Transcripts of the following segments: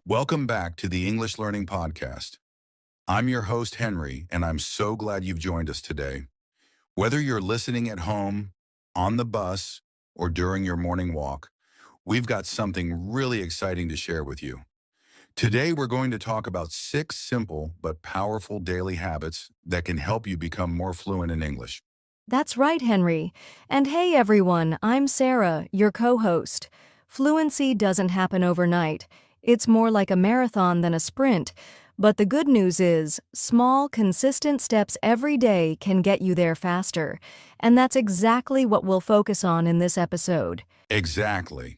Welcome back to the English Learning Podcast. I'm your host, Henry, and I'm so glad you've joined us today. Whether you're listening at home, on the bus, or during your morning walk, we've got something really exciting to share with you. Today, we're going to talk about 6 simple but powerful daily habits that can help you become more fluent in English. That's right, Henry. And hey, everyone, I'm Sarah, your co-host. Fluency doesn't happen overnight. It's more like a marathon than a sprint. But the good news is, small, consistent steps every day can get you there faster. And that's exactly what we'll focus on in this episode. Exactly.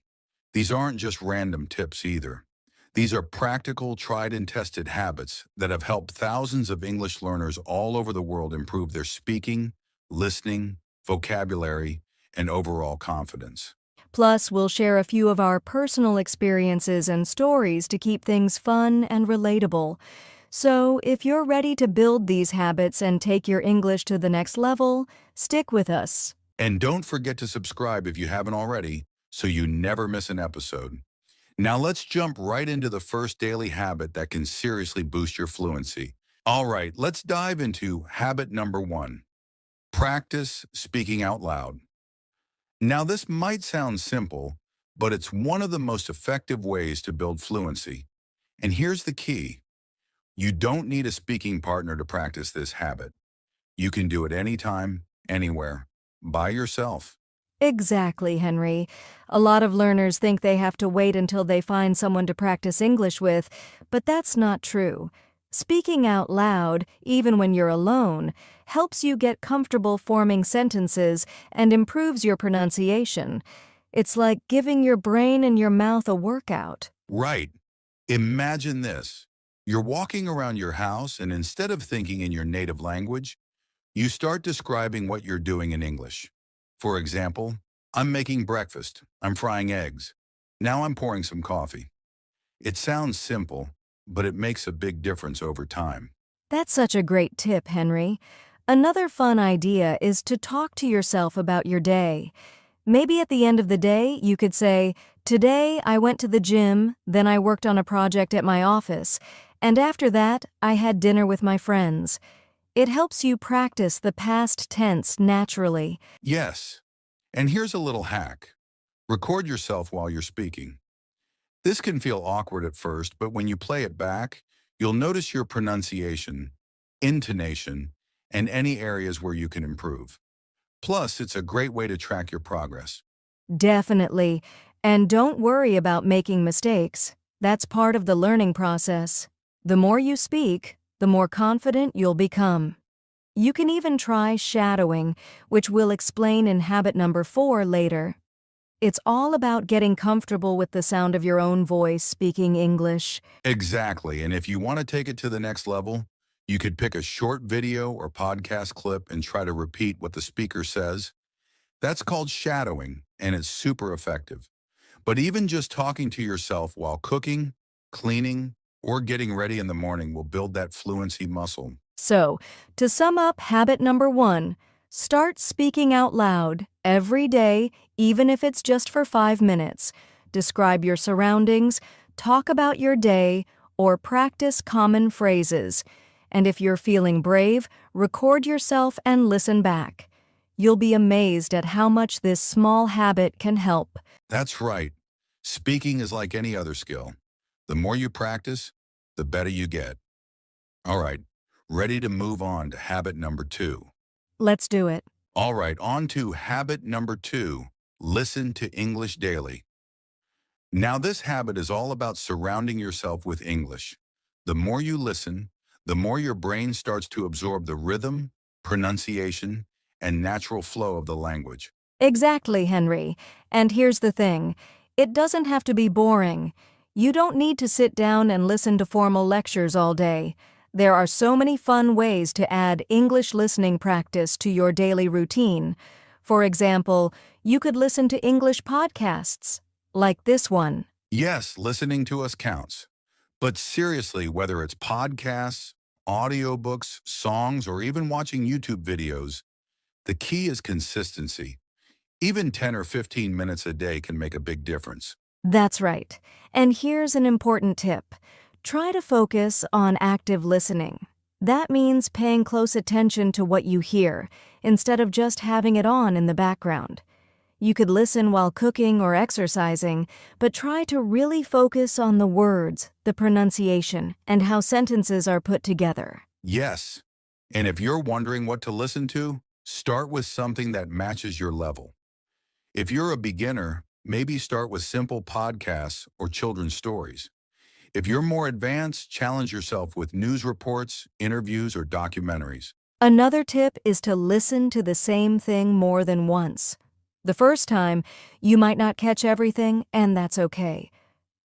These aren't just random tips either. These are practical, tried and tested habits that have helped thousands of English learners all over the world improve their speaking, listening, vocabulary, and overall confidence. Plus, we'll share a few of our personal experiences and stories to keep things fun and relatable. So, if you're ready to build these habits and take your English to the next level, stick with us. And don't forget to subscribe if you haven't already, so you never miss an episode. Now let's jump right into the first daily habit that can seriously boost your fluency. All right, let's dive into habit number 1. Practice speaking out loud. Now, this might sound simple, but it's one of the most effective ways to build fluency. And here's the key. You don't need a speaking partner to practice this habit. You can do it anytime, anywhere, by yourself. Exactly, Henry. A lot of learners think they have to wait until they find someone to practice English with, but that's not true. Speaking out loud, even when you're alone, helps you get comfortable forming sentences and improves your pronunciation. It's like giving your brain and your mouth a workout. Right. Imagine this. You're walking around your house, and instead of thinking in your native language, you start describing what you're doing in English. For example, I'm making breakfast. I'm frying eggs. Now I'm pouring some coffee. It sounds simple, but it makes a big difference over time. That's such a great tip, Henry. Another fun idea is to talk to yourself about your day. Maybe at the end of the day, you could say, "Today I went to the gym, then I worked on a project at my office, and after that, I had dinner with my friends." It helps you practice the past tense naturally. Yes. And here's a little hack. Record yourself while you're speaking. This can feel awkward at first, but when you play it back, you'll notice your pronunciation, intonation, and any areas where you can improve. Plus, it's a great way to track your progress. Definitely. And don't worry about making mistakes. That's part of the learning process. The more you speak, the more confident you'll become. You can even try shadowing, which we'll explain in habit number 4 later. It's all about getting comfortable with the sound of your own voice speaking English. Exactly. And if you want to take it to the next level, you could pick a short video or podcast clip and try to repeat what the speaker says. That's called shadowing, and it's super effective. But even just talking to yourself while cooking, cleaning, or getting ready in the morning will build that fluency muscle. So, to sum up habit number 1, start speaking out loud every day, even if it's just for 5 minutes. Describe your surroundings, talk about your day, or practice common phrases. And if you're feeling brave, record yourself and listen back. You'll be amazed at how much this small habit can help. That's right. Speaking is like any other skill. The more you practice, the better you get. All right, ready to move on to habit number 2. Let's do it. All right, on to habit number 2, listen to English daily. Now, this habit is all about surrounding yourself with English. The more you listen, the more your brain starts to absorb the rhythm, pronunciation, and natural flow of the language. Exactly, Henry. And here's the thing. It doesn't have to be boring. You don't need to sit down and listen to formal lectures all day. There are so many fun ways to add English listening practice to your daily routine. For example, you could listen to English podcasts, like this one. Yes, listening to us counts. But seriously, whether it's podcasts, audiobooks, songs, or even watching YouTube videos, the key is consistency. Even 10 or 15 minutes a day can make a big difference. That's right. And here's an important tip. Try to focus on active listening. That means paying close attention to what you hear, instead of just having it on in the background. You could listen while cooking or exercising, but try to really focus on the words, the pronunciation, and how sentences are put together. Yes. And if you're wondering what to listen to, start with something that matches your level. If you're a beginner, maybe start with simple podcasts or children's stories. If you're more advanced, challenge yourself with news reports, interviews, or documentaries. Another tip is to listen to the same thing more than once. The first time, you might not catch everything, and that's okay.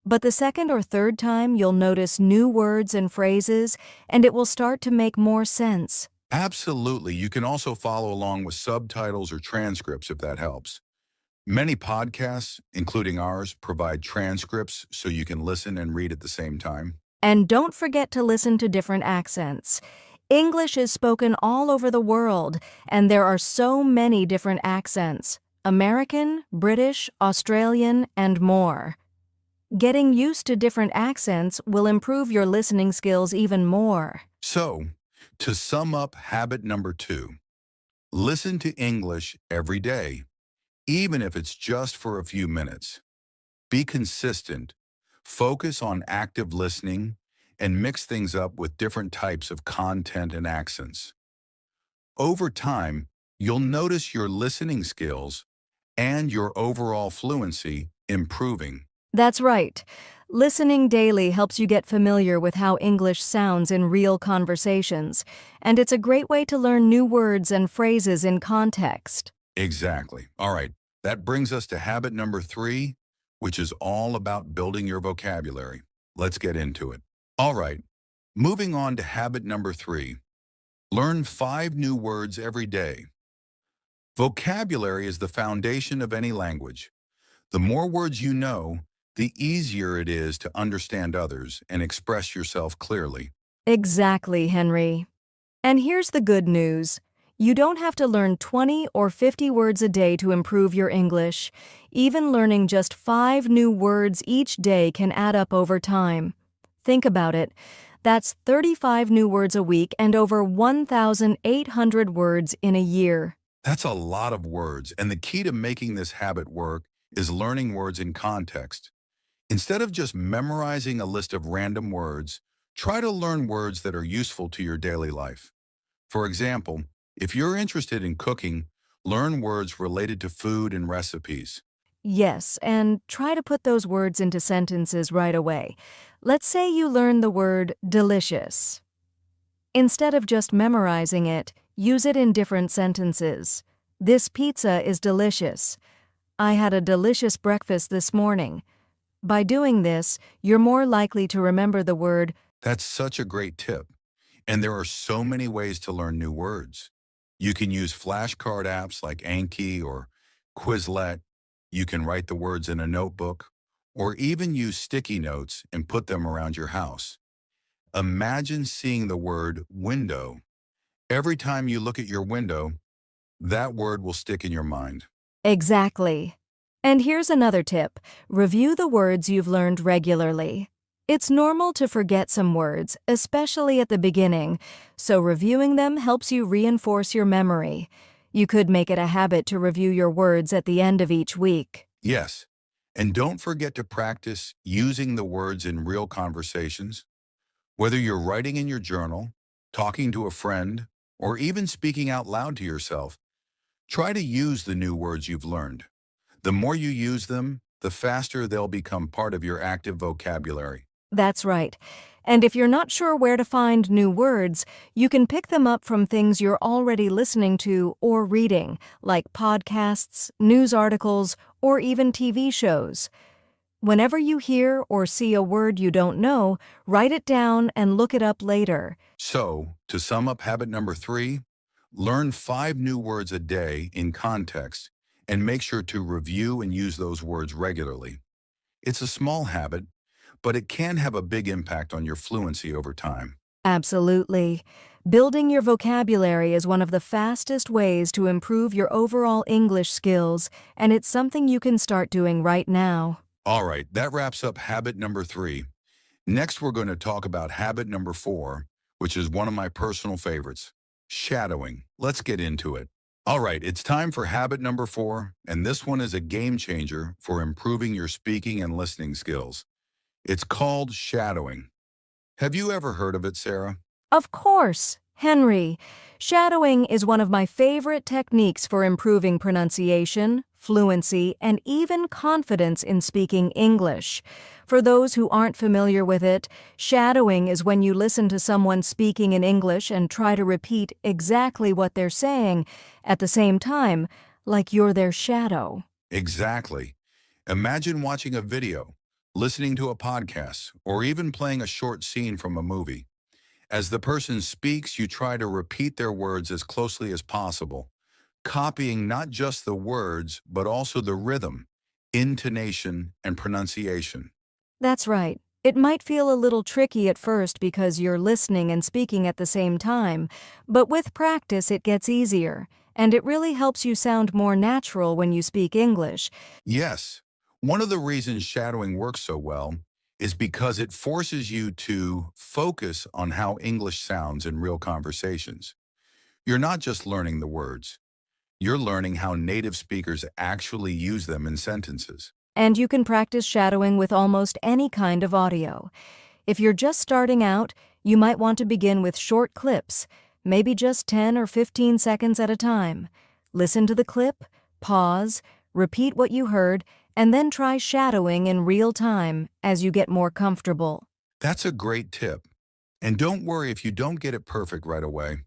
But the second or third time, you'll notice new words and phrases, and it will start to make more sense. Absolutely. You can also follow along with subtitles or transcripts if that helps. Many podcasts, including ours, provide transcripts so you can listen and read at the same time. And don't forget to listen to different accents. English is spoken all over the world, and there are so many different accents: American, British, Australian, and more. Getting used to different accents will improve your listening skills even more. So, to sum up habit number 2, listen to English every day, even if it's just for a few minutes. Be consistent, focus on active listening, and mix things up with different types of content and accents. Over time, you'll notice your listening skills and your overall fluency improving. That's right. Listening daily helps you get familiar with how English sounds in real conversations, and it's a great way to learn new words and phrases in context. Exactly. All right, that brings us to habit number 3, which is all about building your vocabulary. Let's get into it. All right, moving on to habit number 3. Learn 5 new words every day. Vocabulary is the foundation of any language. The more words you know, the easier it is to understand others and express yourself clearly. Exactly, Henry. And here's the good news. You don't have to learn 20 or 50 words a day to improve your English. Even learning just 5 new words each day can add up over time. Think about it. That's 35 new words a week and over 1,800 words in a year. That's a lot of words, and the key to making this habit work is learning words in context. Instead of just memorizing a list of random words, try to learn words that are useful to your daily life. For example, if you're interested in cooking, learn words related to food and recipes. Yes, and try to put those words into sentences right away. Let's say you learn the word delicious. Instead of just memorizing it, use it in different sentences. This pizza is delicious. I had a delicious breakfast this morning. By doing this, you're more likely to remember the word. That's such a great tip. And there are so many ways to learn new words. You can use flashcard apps like Anki or Quizlet. You can write the words in a notebook, or even use sticky notes and put them around your house. Imagine seeing the word window. Every time you look at your window, that word will stick in your mind. Exactly. And here's another tip. Review the words you've learned regularly. It's normal to forget some words, especially at the beginning, so reviewing them helps you reinforce your memory. You could make it a habit to review your words at the end of each week. Yes, and don't forget to practice using the words in real conversations. Whether you're writing in your journal, talking to a friend, or even speaking out loud to yourself, try to use the new words you've learned. The more you use them, the faster they'll become part of your active vocabulary. That's right. And if you're not sure where to find new words, you can pick them up from things you're already listening to or reading, like podcasts, news articles, or even TV shows. Whenever you hear or see a word you don't know, write it down and look it up later. So, to sum up habit number 3, learn 5 new words a day in context and make sure to review and use those words regularly. It's a small habit, but it can have a big impact on your fluency over time. Absolutely. Building your vocabulary is one of the fastest ways to improve your overall English skills, and it's something you can start doing right now. All right, that wraps up habit number 3. Next, we're going to talk about habit number 4, which is one of my personal favorites, shadowing. Let's get into it. All right, it's time for habit number 4, and this one is a game changer for improving your speaking and listening skills. It's called shadowing. Have you ever heard of it, Sarah? Of course, Henry. Shadowing is one of my favorite techniques for improving pronunciation, fluency, and even confidence in speaking English. For those who aren't familiar with it, shadowing is when you listen to someone speaking in English and try to repeat exactly what they're saying at the same time, like you're their shadow. Exactly. Imagine watching a video, listening to a podcast, or even playing a short scene from a movie. As the person speaks, you try to repeat their words as closely as possible, copying not just the words, but also the rhythm, intonation, and pronunciation. That's right. It might feel a little tricky at first because you're listening and speaking at the same time, but with practice it gets easier, and it really helps you sound more natural when you speak English. Yes, one of the reasons shadowing works so well is because it forces you to focus on how English sounds in real conversations. You're not just learning the words, you're learning how native speakers actually use them in sentences. And you can practice shadowing with almost any kind of audio. If you're just starting out, you might want to begin with short clips, maybe just 10 or 15 seconds at a time. Listen to the clip, pause, repeat what you heard, and then try shadowing in real time as you get more comfortable. That's a great tip. And don't worry if you don't get it perfect right away.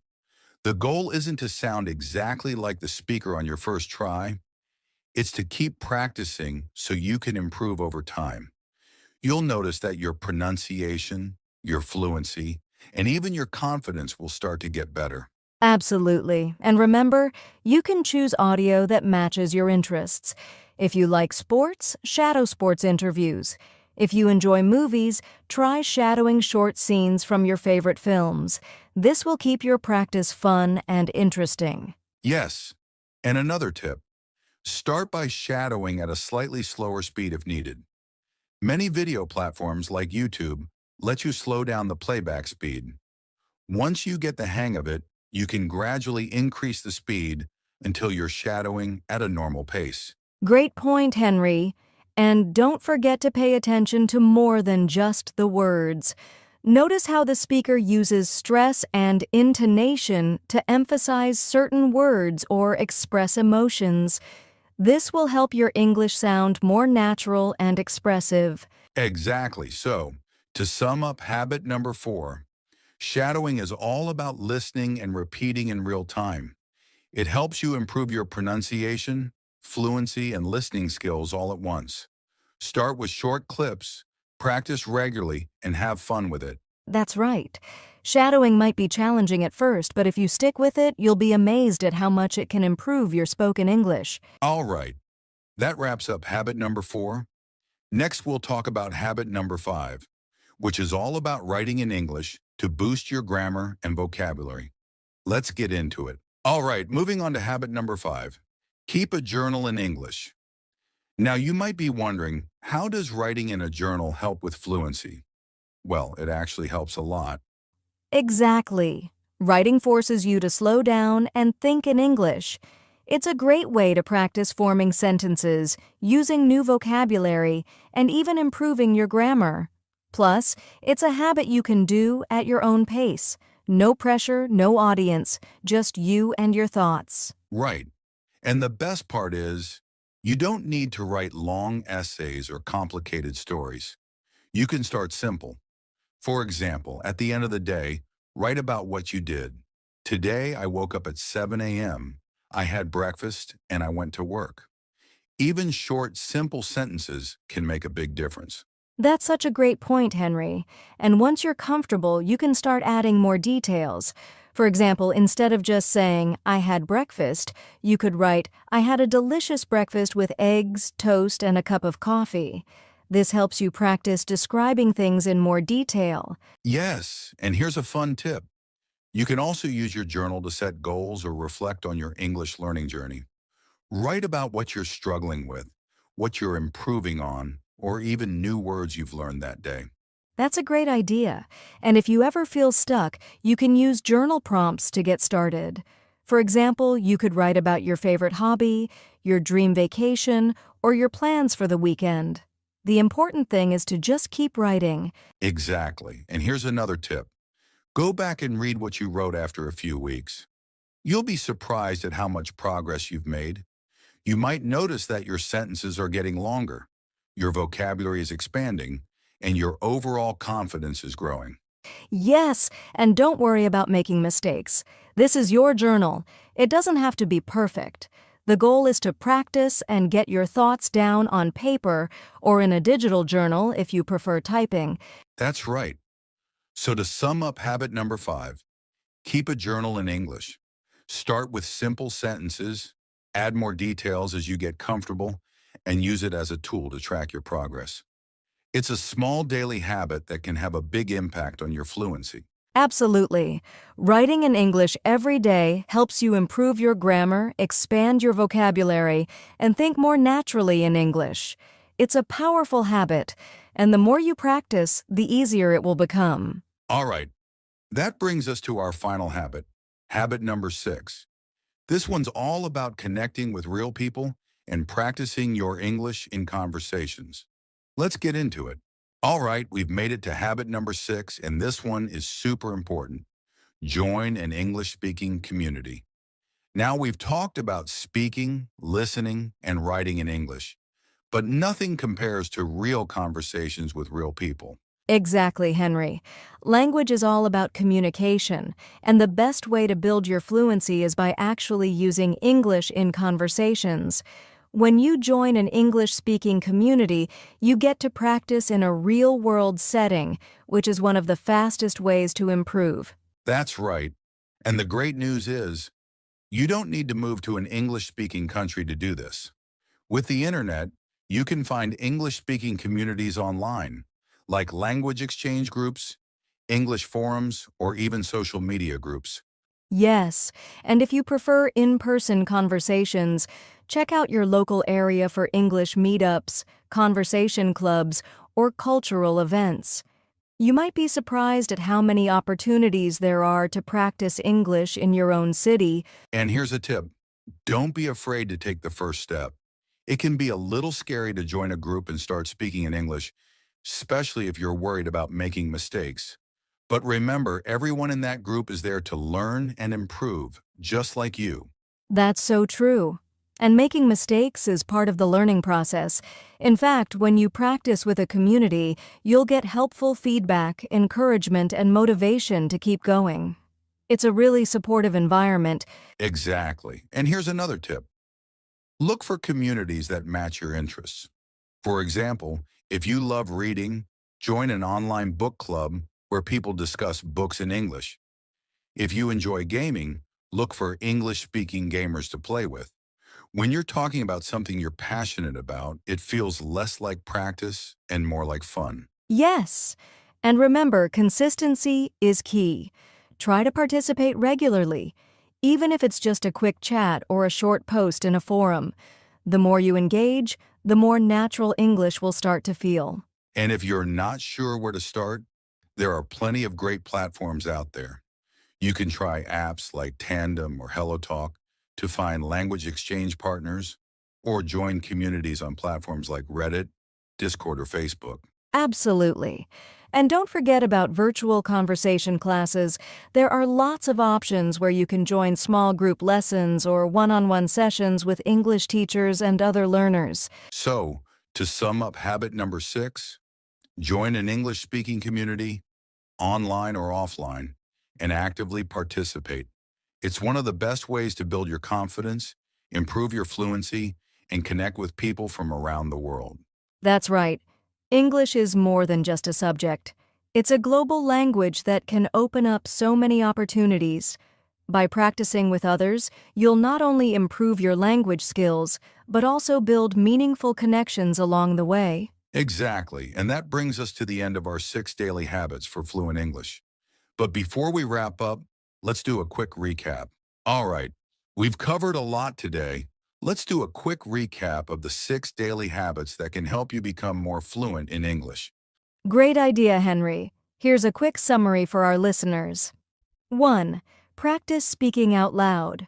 The goal isn't to sound exactly like the speaker on your first try. It's to keep practicing so you can improve over time. You'll notice that your pronunciation, your fluency, and even your confidence will start to get better. Absolutely. And remember, you can choose audio that matches your interests. If you like sports, shadow sports interviews. If you enjoy movies, try shadowing short scenes from your favorite films. This will keep your practice fun and interesting. Yes, and another tip, start by shadowing at a slightly slower speed if needed. Many video platforms like YouTube let you slow down the playback speed. Once you get the hang of it, you can gradually increase the speed until you're shadowing at a normal pace. Great point, Henry. And don't forget to pay attention to more than just the words. Notice how the speaker uses stress and intonation to emphasize certain words or express emotions. This will help your English sound more natural and expressive. Exactly. So, to sum up habit number 4, shadowing is all about listening and repeating in real time. It helps you improve your pronunciation, fluency, and listening skills all at once. Start with short clips, practice regularly, and have fun with it. That's right. Shadowing might be challenging at first, but if you stick with it, you'll be amazed at how much it can improve your spoken English. All right, that wraps up habit number 4. Next, we'll talk about habit number 5, which is all about writing in English to boost your grammar and vocabulary. Let's get into it. All right, moving on to habit number 5. Keep a journal in English. Now, you might be wondering, how does writing in a journal help with fluency? Well, it actually helps a lot. Exactly. Writing forces you to slow down and think in English. It's a great way to practice forming sentences, using new vocabulary, and even improving your grammar. Plus, it's a habit you can do at your own pace. No pressure, no audience, just you and your thoughts. Right. And the best part is, you don't need to write long essays or complicated stories. You can start simple. For example, at the end of the day, write about what you did. Today, I woke up at 7 a.m. I had breakfast and I went to work. Even short, simple sentences can make a big difference. That's such a great point, Henry. And once you're comfortable, you can start adding more details. For example, instead of just saying, I had breakfast, you could write, I had a delicious breakfast with eggs, toast, and a cup of coffee. This helps you practice describing things in more detail. Yes, and here's a fun tip. You can also use your journal to set goals or reflect on your English learning journey. Write about what you're struggling with, what you're improving on, or even new words you've learned that day. That's a great idea. And if you ever feel stuck, you can use journal prompts to get started. For example, you could write about your favorite hobby, your dream vacation, or your plans for the weekend. The important thing is to just keep writing. Exactly. And here's another tip. Go back and read what you wrote after a few weeks. You'll be surprised at how much progress you've made. You might notice that your sentences are getting longer, your vocabulary is expanding, and your overall confidence is growing. Yes, and don't worry about making mistakes. This is your journal. It doesn't have to be perfect. The goal is to practice and get your thoughts down on paper or in a digital journal if you prefer typing. That's right. So to sum up habit number 5, keep a journal in English. Start with simple sentences, add more details as you get comfortable, and use it as a tool to track your progress. It's a small daily habit that can have a big impact on your fluency. Absolutely. Writing in English every day helps you improve your grammar, expand your vocabulary, and think more naturally in English. It's a powerful habit, and the more you practice, the easier it will become. All right, that brings us to our final habit number 6. This one's all about connecting with real people and practicing your English in conversations. Let's get into it. All right, we've made it to habit number 6, and this one is super important. Join an English-speaking community. Now, we've talked about speaking, listening, and writing in English, but nothing compares to real conversations with real people. Exactly, Henry. Language is all about communication, and the best way to build your fluency is by actually using English in conversations. When you join an English-speaking community, you get to practice in a real-world setting, which is one of the fastest ways to improve. That's right. And the great news is, you don't need to move to an English-speaking country to do this. With the internet, you can find English-speaking communities online, like language exchange groups, English forums, or even social media groups. Yes, and if you prefer in-person conversations, check out your local area for English meetups, conversation clubs, or cultural events. You might be surprised at how many opportunities there are to practice English in your own city. And here's a tip. Don't be afraid to take the first step. It can be a little scary to join a group and start speaking in English, especially if you're worried about making mistakes. But remember, everyone in that group is there to learn and improve, just like you. That's so true. And making mistakes is part of the learning process. In fact, when you practice with a community, you'll get helpful feedback, encouragement, and motivation to keep going. It's a really supportive environment. Exactly. And here's another tip. Look for communities that match your interests. For example, if you love reading, join an online book club where people discuss books in English. If you enjoy gaming, look for English-speaking gamers to play with. When you're talking about something you're passionate about, it feels less like practice and more like fun. Yes. And remember, consistency is key. Try to participate regularly, even if it's just a quick chat or a short post in a forum. The more you engage, the more natural English will start to feel. And if you're not sure where to start, there are plenty of great platforms out there. You can try apps like Tandem or HelloTalk to find language exchange partners, or join communities on platforms like Reddit, Discord, or Facebook. Absolutely. And don't forget about virtual conversation classes. There are lots of options where you can join small group lessons or one-on-one sessions with English teachers and other learners. So, to sum up habit number 6, join an English-speaking community, online or offline, and actively participate. It's one of the best ways to build your confidence, improve your fluency, and connect with people from around the world. That's right. English is more than just a subject. It's a global language that can open up so many opportunities. By practicing with others, you'll not only improve your language skills, but also build meaningful connections along the way. Exactly, and that brings us to the end of our 6 daily habits for fluent English. But before we wrap up, let's do a quick recap. All right, we've covered a lot today. Let's do a quick recap of the 6 daily habits that can help you become more fluent in English. Great idea, Henry. Here's a quick summary for our listeners. 1. Practice speaking out loud.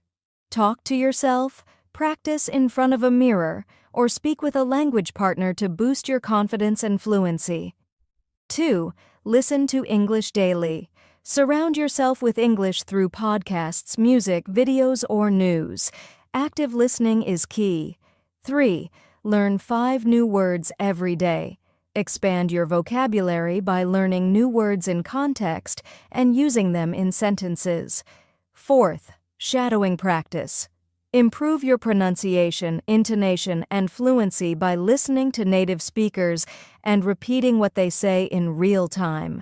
Talk to yourself, practice in front of a mirror, or speak with a language partner to boost your confidence and fluency. 2. Listen to English daily. Surround yourself with English through podcasts, music, videos, or news. Active listening is key. 3. Learn 5 new words every day. Expand your vocabulary by learning new words in context and using them in sentences. 4th, shadowing practice. Improve your pronunciation, intonation, and fluency by listening to native speakers and repeating what they say in real time.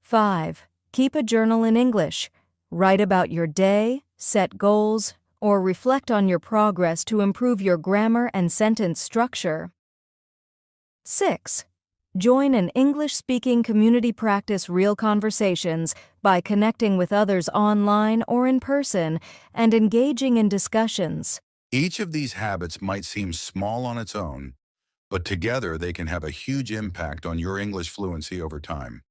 5. Keep a journal in English. Write about your day, set goals, or reflect on your progress to improve your grammar and sentence structure. 6. Join an English-speaking community. Practice real conversations by connecting with others online or in person and engaging in discussions. Each of these habits might seem small on its own, but together they can have a huge impact on your English fluency over time.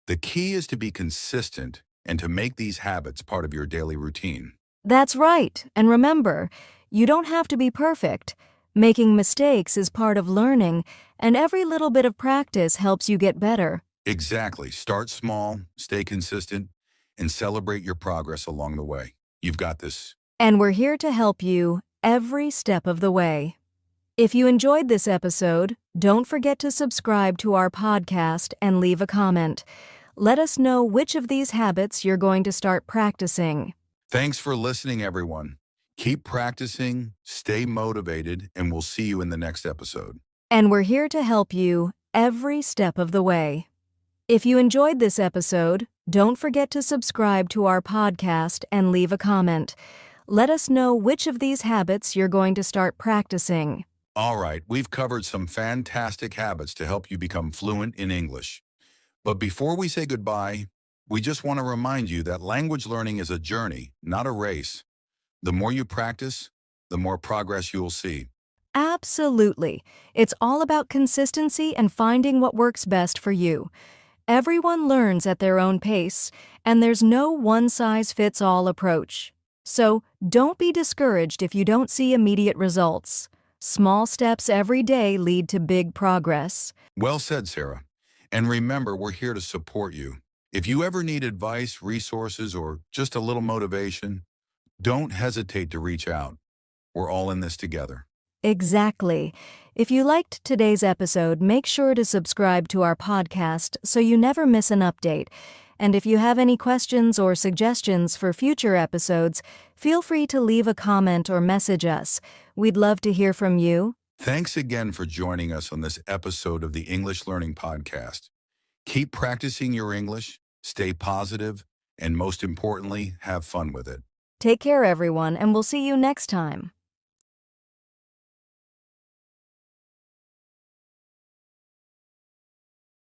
The key is to be consistent and to make these habits part of your daily routine. That's right, and remember, you don't have to be perfect. Making mistakes is part of learning, and every little bit of practice helps you get better. Exactly. Start small, stay consistent, and celebrate your progress along the way. You've got this. And we're here to help you every step of the way. If you enjoyed this episode, don't forget to subscribe to our podcast and leave a comment. Let us know which of these habits you're going to start practicing. Thanks for listening, everyone. Keep practicing, stay motivated, and we'll see you in the next episode. And we're here to help you every step of the way. If you enjoyed this episode, don't forget to subscribe to our podcast and leave a comment. Let us know which of these habits you're going to start practicing. All right, we've covered some fantastic habits to help you become fluent in English. But before we say goodbye, we just want to remind you that language learning is a journey, not a race. The more you practice, the more progress you'll see. Absolutely. It's all about consistency and finding what works best for you. Everyone learns at their own pace, and there's no one-size-fits-all approach. So don't be discouraged if you don't see immediate results. Small steps every day lead to big progress. Well said, Sarah. And remember, we're here to support you. If you ever need advice, resources, or just a little motivation, don't hesitate to reach out. We're all in this together. Exactly. If you liked today's episode, make sure to subscribe to our podcast so you never miss an update. And if you have any questions or suggestions for future episodes, feel free to leave a comment or message us. We'd love to hear from you. Thanks again for joining us on this episode of the English Learning Podcast. Keep practicing your English, stay positive, and most importantly, have fun with it. Take care, everyone, and we'll see you next time.